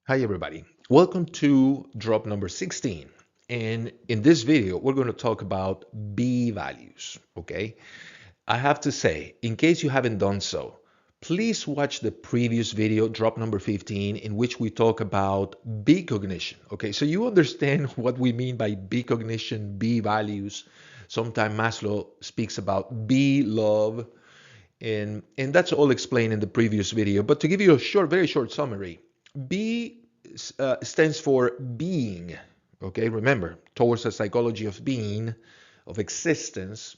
Hi everybody, welcome to drop number 16. And in this video, we're going to talk about B values, okay? I have to say, in case you haven't done so, please watch the previous video, drop number 15, in which we talk about B cognition, okay? So you understand what we mean by B cognition, B values. Sometimes Maslow speaks about B love, and that's all explained in the previous video. But to give you a short, very short summary, B stands for being. Okay, remember, towards a psychology of being, of existence,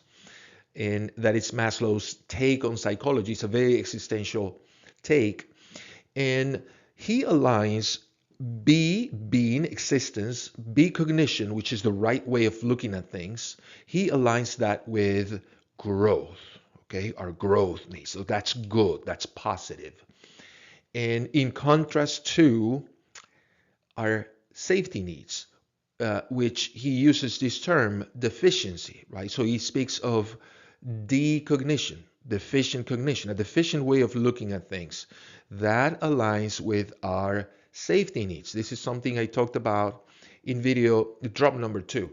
and that is Maslow's take on psychology. It's a very existential take, and he aligns B, being, existence, B, cognition, which is the right way of looking at things. He aligns that with growth. Okay, our growth needs. So that's good, that's positive. And in contrast to our safety needs, which he uses this term deficiency, right? So he speaks of decognition, deficient cognition, a deficient way of looking at things that aligns with our safety needs. This is something I talked about in video drop number 2.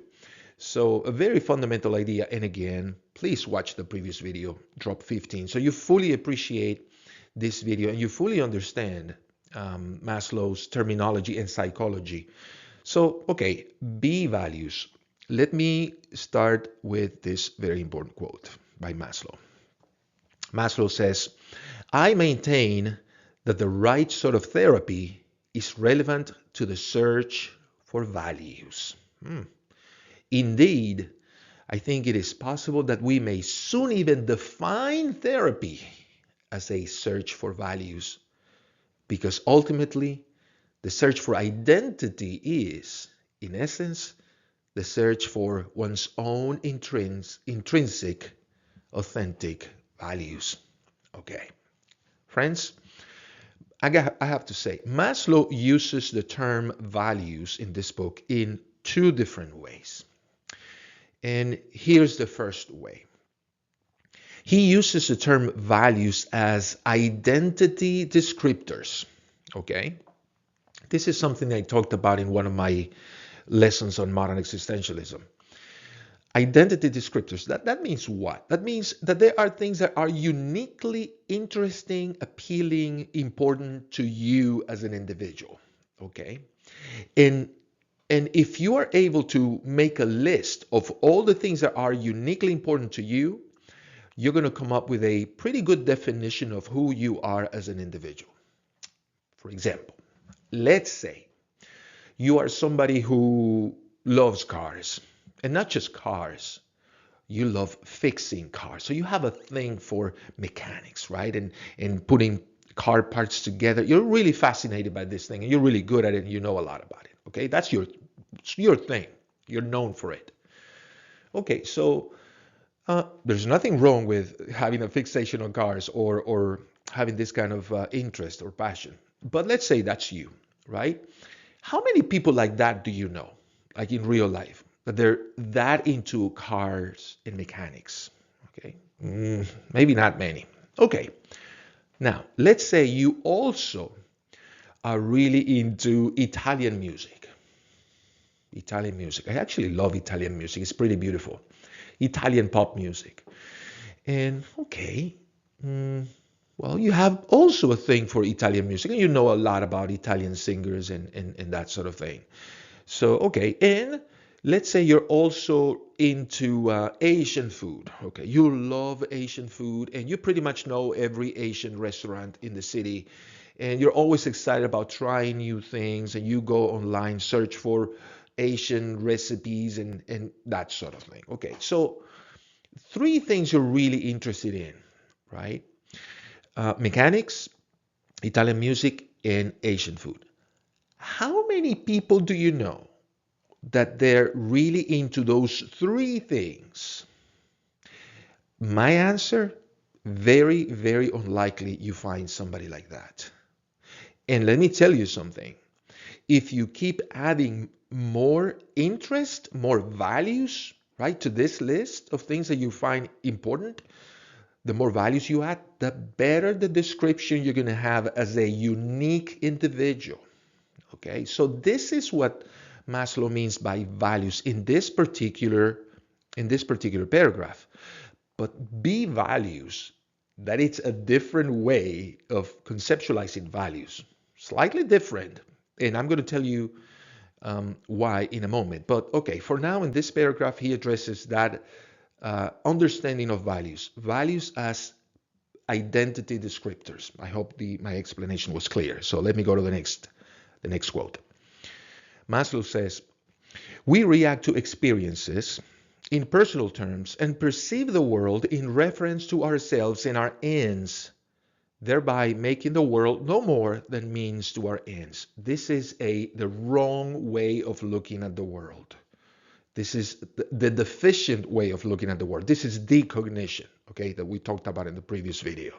So a very fundamental idea. And again, please watch the previous video, drop 15, so you fully appreciate this video and you fully understand Maslow's terminology and psychology. So, okay, B values. Let me start with this very important quote by Maslow. Maslow says, I maintain that the right sort of therapy is relevant to the search for values. Indeed, I think it is possible that we may soon even define therapy as a search for values, because ultimately, the search for identity is, in essence, the search for one's own intrinsic, authentic values. Okay. Friends, I have to say, Maslow uses the term values in this book in two different ways. And here's the first way. He uses the term values as identity descriptors. Okay? This is something I talked about in one of my lessons on modern existentialism. Identity descriptors, that means what? That means that there are things that are uniquely interesting, appealing, important to you as an individual. Okay? And and if you are able to make a list of all the things that are uniquely important to you, you're going to come up with a pretty good definition of who you are as an individual. For example, let's say you are somebody who loves cars, and not just cars. You love fixing cars. So you have a thing for mechanics, right? And putting car parts together. You're really fascinated by this thing, and you're really good at it, and you know a lot about it. Okay, that's your thing. You're known for it. Okay, so there's nothing wrong with having a fixation on cars or having this kind of interest or passion. But let's say that's you, right? How many people like that do you know, like in real life, that they're that into cars and mechanics? Okay, maybe not many. Okay, now let's say you also are really into Italian music. Italian music. I actually love Italian music. It's pretty beautiful. Italian pop music. And okay, well, you have also a thing for Italian music, and you know a lot about Italian singers and that sort of thing. So, okay, and let's say you're also into Asian food. Okay, you love Asian food, and you pretty much know every Asian restaurant in the city, and you're always excited about trying new things, and you go online, search for Asian recipes and that sort of thing. Okay, so three things you're really interested in, right? Mechanics, Italian music, and Asian food. How many people do you know that they're really into those three things? My answer, very, very unlikely you find somebody like that. And let me tell you something. If you keep adding more interest, more values, right, to this list of things that you find important, the more values you add, the better the description you're going to have as a unique individual. Okay, so this is what Maslow means by values in this particular paragraph. But B values, that it's a different way of conceptualizing values, slightly different. And I'm going to tell you why in a moment. But okay, for now in this paragraph, he addresses that understanding of values as identity descriptors. I hope my explanation was clear. So let me go to the next quote. Maslow says, we react to experiences in personal terms and perceive the world in reference to ourselves and our ends, thereby making the world no more than means to our ends. This is the wrong way of looking at the world. This is the deficient way of looking at the world. This is decognition, okay, that we talked about in the previous video.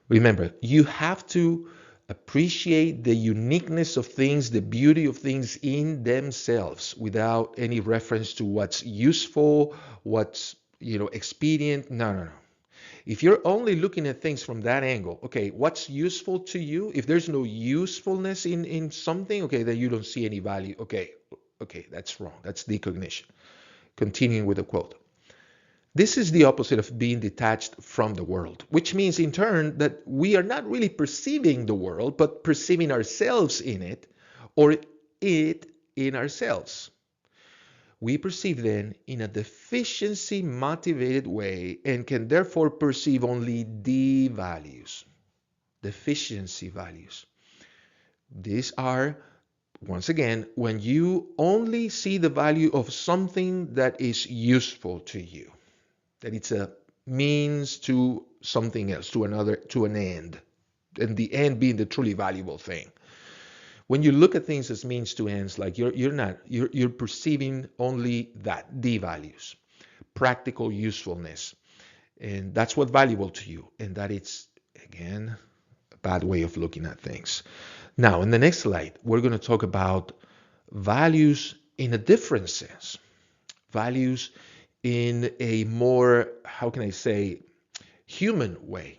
Remember, you have to appreciate the uniqueness of things, the beauty of things in themselves without any reference to what's useful, what's, expedient. No, no, no. If you're only looking at things from that angle, okay, what's useful to you? If there's no usefulness in something, okay, then you don't see any value. Okay, that's wrong. That's decognition. Continuing with the quote. This is the opposite of being detached from the world, which means in turn that we are not really perceiving the world, but perceiving ourselves in it or it in ourselves. We perceive then in a deficiency motivated way and can therefore perceive only D values, deficiency values. These are, once again, when you only see the value of something that is useful to you, that it's a means to something else, to an end, and the end being the truly valuable thing. When you look at things as means to ends, like you're perceiving only that, D values, practical usefulness, and that's what's valuable to you, and that it's, again, a bad way of looking at things. Now, in the next slide, we're going to talk about values in a different sense, values in a more, how can I say, human way.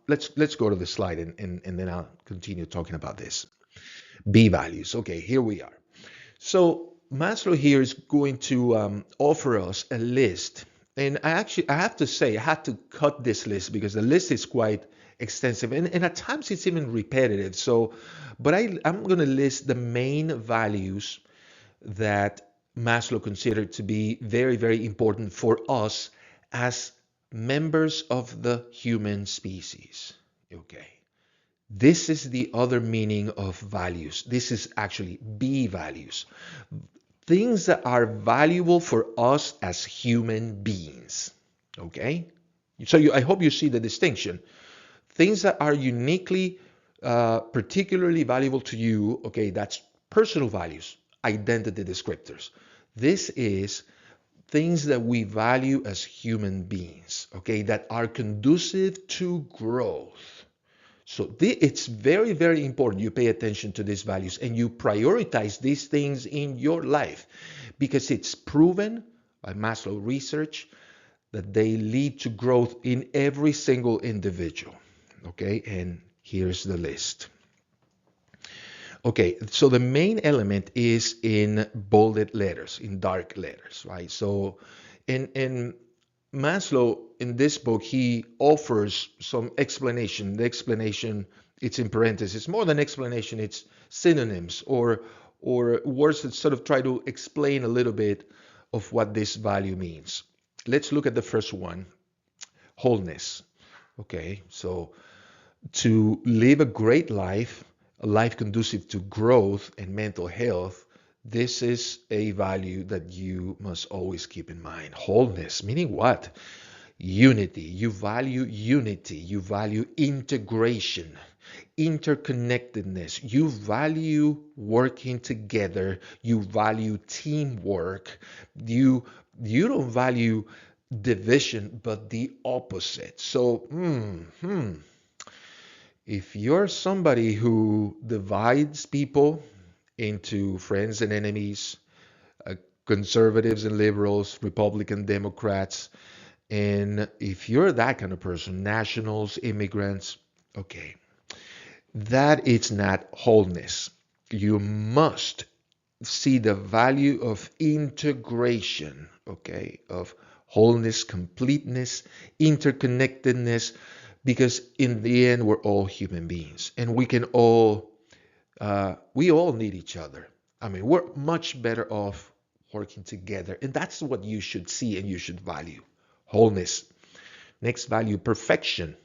Let's go to the slide and then I'll continue talking about this. B values. Okay, here we are. So Maslow here is going to offer us a list. And I have to say, I had to cut this list because the list is quite extensive and at times it's even repetitive. So, but I'm going to list the main values that Maslow considered to be very, very important for us as members of the human species. Okay. This is the other meaning of values. This is actually B values. Things that are valuable for us as human beings. Okay? So I hope you see the distinction. Things that are uniquely, particularly valuable to you, okay, that's personal values, identity descriptors. This is things that we value as human beings, okay, that are conducive to growth. So it's very, very important you pay attention to these values and you prioritize these things in your life because it's proven by Maslow research that they lead to growth in every single individual. Okay, and here's the list. Okay, so the main element is in bolded letters, in dark letters, right? So in Maslow, in this book, he offers some explanation. The explanation, it's in parentheses. More than explanation, it's synonyms or words that sort of try to explain a little bit of what this value means. Let's look at the first one, wholeness. Okay, so to live a great life, a life conducive to growth and mental health, this is a value that you must always keep in mind. Wholeness, meaning what? Unity. You value unity. You value integration, interconnectedness. You value working together. You value teamwork. You don't value division, but the opposite. So, if you're somebody who divides people into friends and enemies, conservatives and liberals, Republican, Democrats, and if you're that kind of person, nationals, immigrants, okay, that is not wholeness. You must see the value of integration, okay, of wholeness, completeness, interconnectedness, because in the end, we're all human beings and we all need each other. I mean, we're much better off working together. And that's what you should see and you should value. Wholeness. Next value, perfection.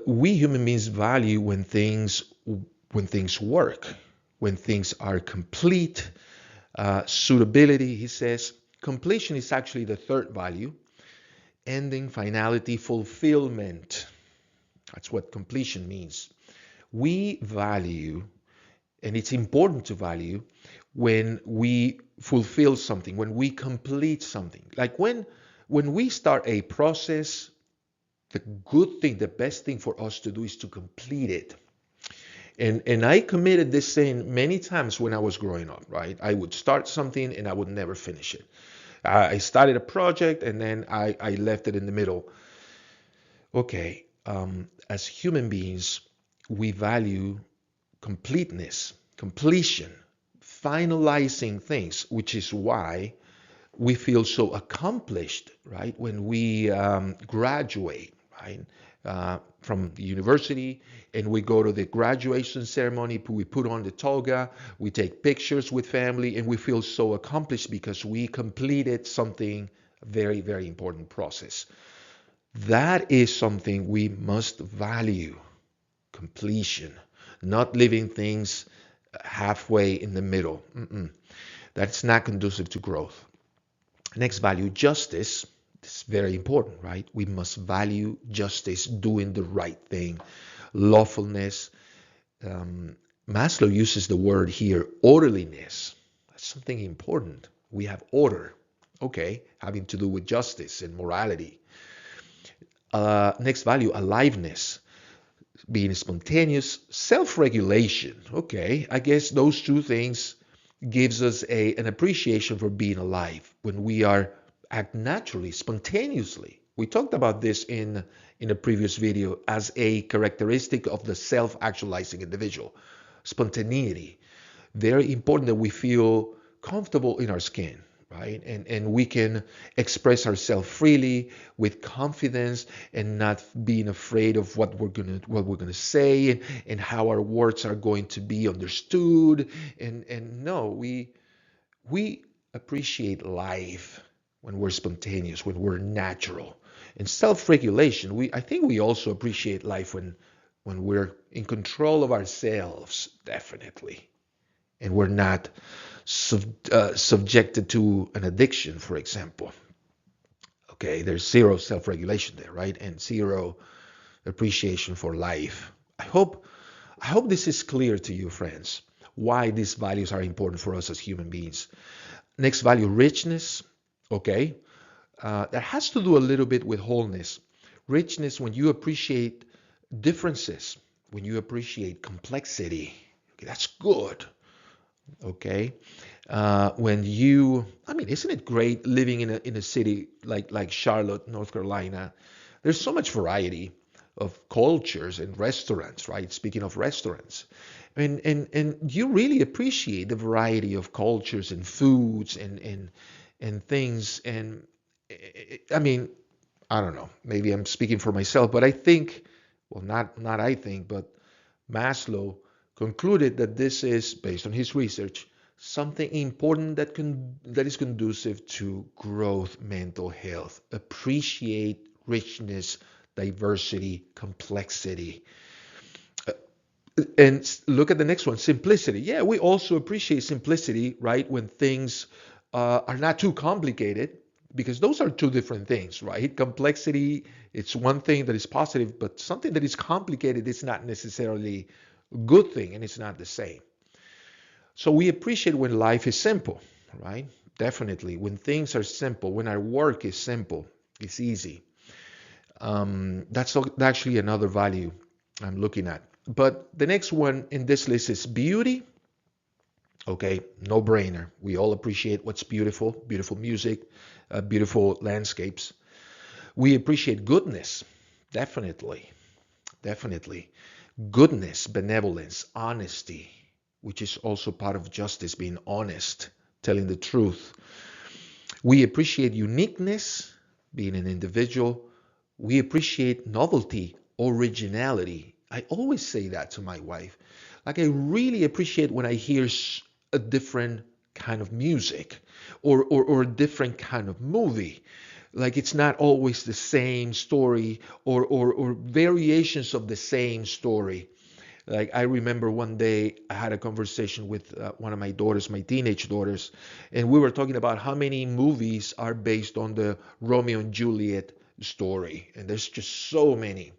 We human beings value when things work, when things are complete. Suitability, he says. Completion is actually the third value. Ending, finality, fulfillment. That's what completion means. We value, and it's important to value, when we fulfill something, when we complete something. Like when we start a process, the good thing, the best thing for us to do is to complete it. And I committed this sin many times when I was growing up, right? I would start something and I would never finish it. I started a project and then I left it in the middle. Okay, as human beings, we value completeness, completion, finalizing things, which is why we feel so accomplished, right? When we graduate, right, from the university, and we go to the graduation ceremony, we put on the toga, we take pictures with family, and we feel so accomplished because we completed something very, very important process. That is something we must value, completion, not leaving things halfway in the middle. That's not conducive to growth. Next value, justice. It's very important, right? We must value justice, doing the right thing, lawfulness. Maslow uses the word here, orderliness. That's something important. We have order, okay, having to do with justice and morality. Next value, aliveness, being spontaneous, self-regulation. Okay, I guess those two things gives us an appreciation for being alive when we act naturally, spontaneously. We talked about this in a previous video as a characteristic of the self-actualizing individual. Spontaneity. Very important that we feel comfortable in our skin, right? And we can express ourselves freely with confidence and not being afraid of what we're gonna say and how our words are going to be understood. And no, we appreciate life when we're spontaneous, when we're natural. And self-regulation, I think we also appreciate life when we're in control of ourselves, definitely. And we're not subjected to an addiction, for example. Okay, there's zero self-regulation there, right? And zero appreciation for life. I hope this is clear to you, friends, why these values are important for us as human beings. Next value, richness. Okay, that has to do a little bit with wholeness. Richness, when you appreciate differences, when you appreciate complexity, okay, that's good. Okay, isn't it great living in a city like Charlotte, North Carolina? There's so much variety of cultures and restaurants, right? Speaking of restaurants, and you really appreciate the variety of cultures and foods and things. And I mean, I don't know. Maybe I'm speaking for myself, but I think, well, not I think, but Maslow concluded that this is, based on his research, something important that is conducive to growth, mental health. Appreciate richness, diversity, complexity. And look at the next one, simplicity. Yeah, we also appreciate simplicity, right? When things are not too complicated, because those are two different things, right? Complexity, it's one thing that is positive, but something that is complicated is not necessarily a good thing, and it's not the same. So we appreciate when life is simple, right? Definitely. When things are simple, when our work is simple, it's easy. That's actually another value I'm looking at. But the next one in this list is beauty. Okay, no brainer. We all appreciate what's beautiful, beautiful music, beautiful landscapes. We appreciate goodness, definitely, definitely. goodness, benevolence, honesty, which is also part of justice, being honest, telling the truth. We appreciate uniqueness, being an individual. We appreciate novelty, originality. I always say that to my wife. Like, I really appreciate when I hear a different kind of music, or a different kind of movie. Like, it's not always the same story, or variations of the same story. Like, I remember one day I had a conversation with one of my daughters, my teenage daughters, and we were talking about how many movies are based on the Romeo and Juliet story. And there's just so many.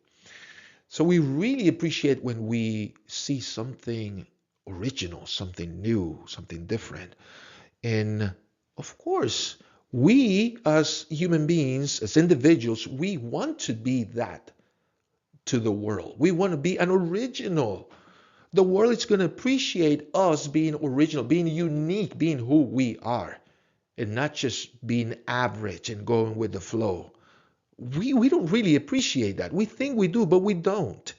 So we really appreciate when we see something original, something new, something different. And of course, we as human beings, as individuals, we want to be that to the world. We want to be an original. The world is going to appreciate us being original, being unique, being who we are, and not just being average and going with the flow. We don't really appreciate that. We think we do, but we don't.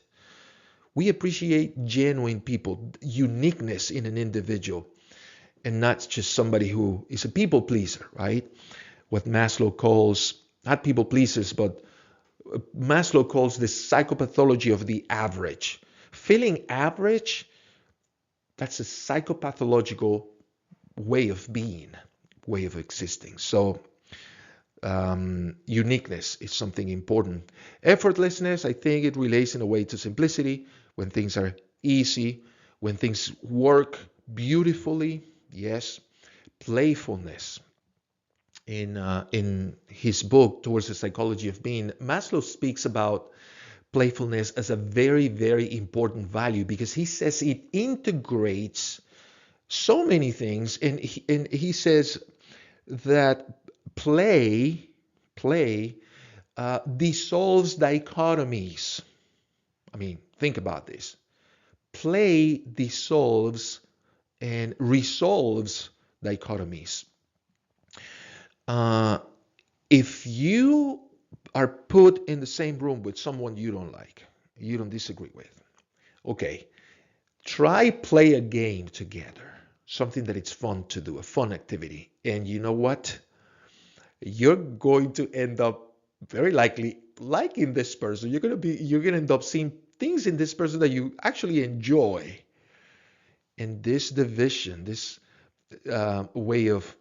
We appreciate genuine people, uniqueness in an individual, and not just somebody who is a people pleaser, right? What Maslow calls, not people pleasers, but Maslow calls the psychopathology of the average. Feeling average, that's a psychopathological way of being, way of existing. So uniqueness is something important. Effortlessness, I think it relates in a way to simplicity, when things are easy, when things work beautifully. Yes. Playfulness. In his book, Towards the Psychology of Being, Maslow speaks about playfulness as a very, very important value, because he says it integrates so many things. And he says that play dissolves dichotomies. I mean, think about this. Play dissolves and resolves dichotomies. Uh, if you are put in the same room with someone you don't like, you don't disagree with, okay, try play a game together, something that it's fun to do, a fun activity. And you know what? You're going to end up very likely liking this person. You're gonna end up seeing things in this person that you actually enjoy. And this division, this way of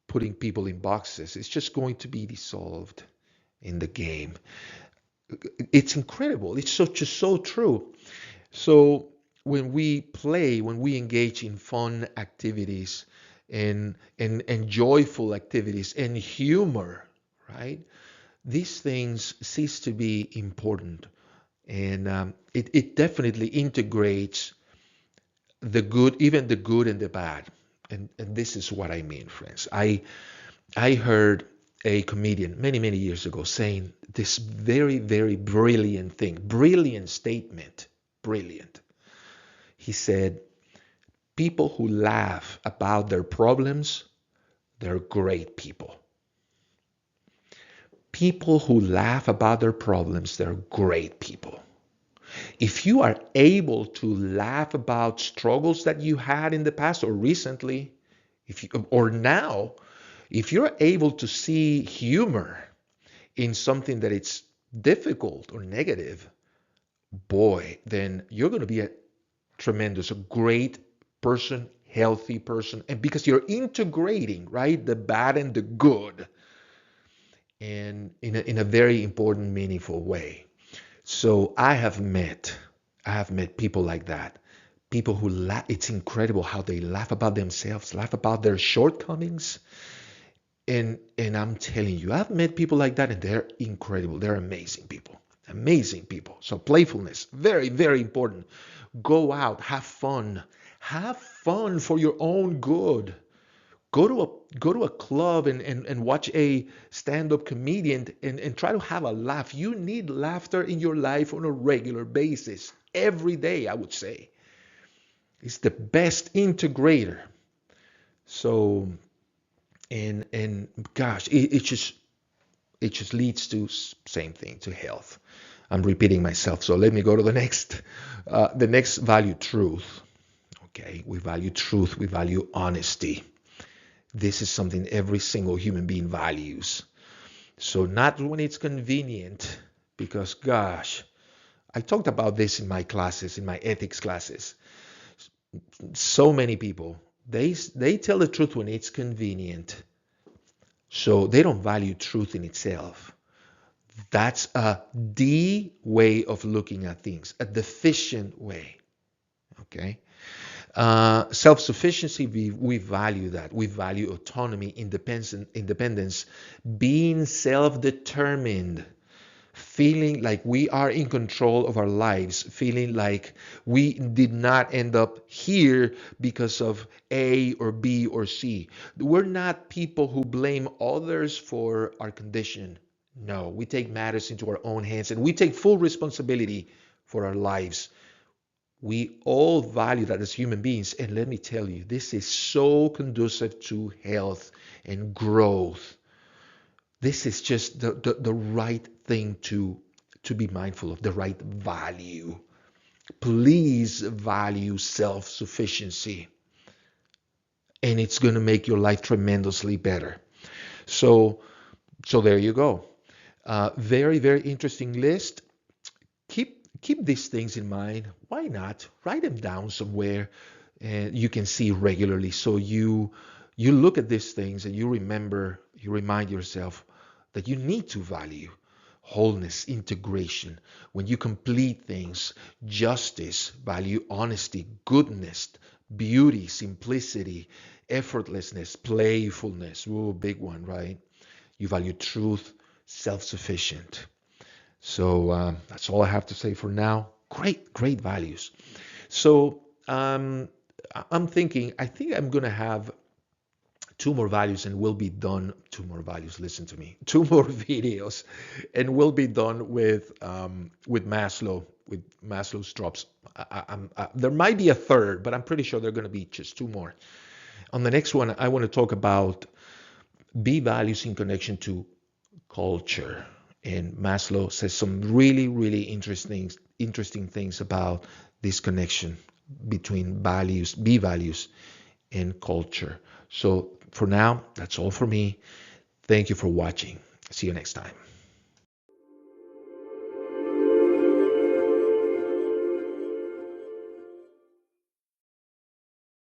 putting people in boxes, is just going to be dissolved in the game. It's incredible. It's just so true. So when we play, when we engage in fun activities and joyful activities and humor, right? These things cease to be important, and it definitely integrates the good, even the good and the bad. And this is what I mean, friends. I heard a comedian many years ago saying this very, very brilliant thing, brilliant statement, brilliant. He said, people who laugh about their problems, they're great people. People who laugh about their problems, they're great people. If you are able to laugh about struggles that you had in the past or recently, or now, if you're able to see humor in something that it's difficult or negative, boy, then you're going to be a tremendous, a great person, healthy person. And because you're integrating, right, the bad and the good, and in a very important, meaningful way. So I have met people like that. People who laugh. It's incredible how they laugh about themselves, laugh about their shortcomings. And I'm telling you, I've met people like that, and they're incredible. They're amazing people. Amazing people. So playfulness, very, very important. Go out, have fun. Have fun for your own good. Go to a club and watch a stand-up comedian and try to have a laugh. You need laughter in your life on a regular basis. Every day, I would say. It's the best integrator. So and gosh, it just leads to same thing, to health. I'm repeating myself. So let me go to the next value, truth. Okay, we value truth. We value honesty. This is something every single human being values. So not when it's convenient, because gosh, I talked about this in my classes, in my ethics classes. So many people, they tell the truth when it's convenient. So they don't value truth in itself. That's a D way of looking at things, a deficient way. Okay. Self-sufficiency, we value that. We value autonomy, independence, being self-determined, feeling like we are in control of our lives, feeling like we did not end up here because of A or B or C. We're not people who blame others for our condition. No, we take matters into our own hands and we take full responsibility for our lives. We all value that as human beings. And let me tell you, this is so conducive to health and growth. This is just the right thing to be mindful of, the right value. Please value self-sufficiency, and it's going to make your life tremendously better. So, so there you go. Very, very interesting list. Keep these things in mind. Why not? Write them down somewhere, and you can see regularly. So you look at these things and you remember, you remind yourself that you need to value wholeness, integration. When you complete things, justice, value honesty, goodness, beauty, simplicity, effortlessness, playfulness. Ooh, big one, right? You value truth, self-sufficient. So that's all I have to say for now. Great, great values. So I'm thinking, I think I'm going to have two more values and we'll be done. Two more values, listen to me. Two more videos and we'll be done with Maslow, with Maslow's drops. There might be a third, but I'm pretty sure there are going to be just two more. On the next one, I want to talk about B values in connection to culture. And Maslow says some really, really interesting things about this connection between values, B values, and culture. So for now, that's all for me. Thank you for watching. See you next time.